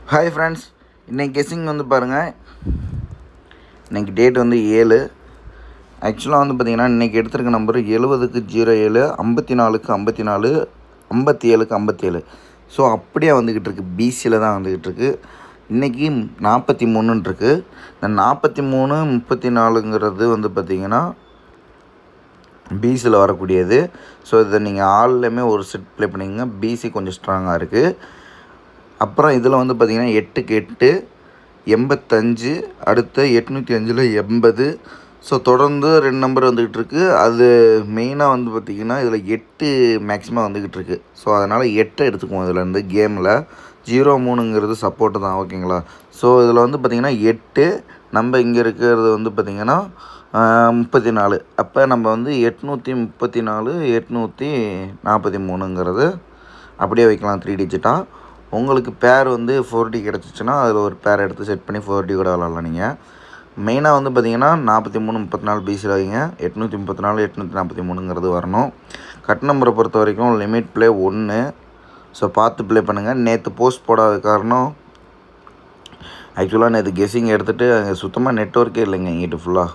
Hi friends, இன்றைக்கி guessing வந்து பாருங்கள். இன்றைக்கி டேட் வந்து 7. ஆக்சுவலாக வந்து பார்த்திங்கன்னா இன்றைக்கி எடுத்திருக்க நம்பர் 70க்கு 07, 54க்கு 54, 57க்கு 57. ஸோ அப்படியே வந்துக்கிட்டு இருக்குது. பிசியில் தான் வந்துக்கிட்டு இருக்குது. இன்றைக்கி 43 இருக்குது. இந்த 43, 34ங்கிறது வந்து பார்த்திங்கன்னா பிசியில் வரக்கூடியது. ஸோ இதை நீங்கள் ஆல்லையுமே ஒரு செட் ப்ளே பண்ணிக்கங்க. பிசி கொஞ்சம் ஸ்ட்ராங்காக இருக்குது. அப்புறம் இதில் வந்து பார்த்திங்கன்னா 8க்கு 8, 85, அடுத்து 805ல் 80. ஸோ தொடர்ந்து 2 நம்பர் வந்துக்கிட்டு இருக்குது. அது மெயினாக வந்து பார்த்திங்கன்னா இதில் 8 மேக்ஸிமம் வந்துக்கிட்டு இருக்குது. ஸோ அதனால் 8 எடுத்துக்குவோம். இதில் இருந்து கேமில் 03ங்கிறது சப்போர்ட்டு தான், ஓகேங்களா. ஸோ இதில் வந்து பார்த்திங்கன்னா 8 நம்ம இங்கே இருக்கிறது வந்து பார்த்திங்கன்னா 34. அப்போ நம்ம வந்து 834, 843ங்கிறது அப்படியே வைக்கலாம் 3 டிஜிட்டாக. உங்களுக்கு பேர் வந்து 4D கிடச்சிச்சின்னா அதில் ஒரு பேர் எடுத்து செட் பண்ணி 4D கூட விளாட்லாம். நீங்கள் மெயினாக வந்து பார்த்திங்கன்னா 43, 34 பிசியில் வைங்க. 834, 843ங்கிறது வரணும். கட் நம்பரை பொறுத்த வரைக்கும் லிமிட் ப்ளே 1. ஸோ பார்த்து ப்ளே பண்ணுங்கள். நேற்று போஸ்ட் போடாத காரணம் ஆக்சுவலாக நேற்று கெஸ்ஸிங் எடுத்துகிட்டு சுத்தமாக நெட்ஒர்க்கே இல்லைங்க இங்கிட்டு ஃபுல்லாக.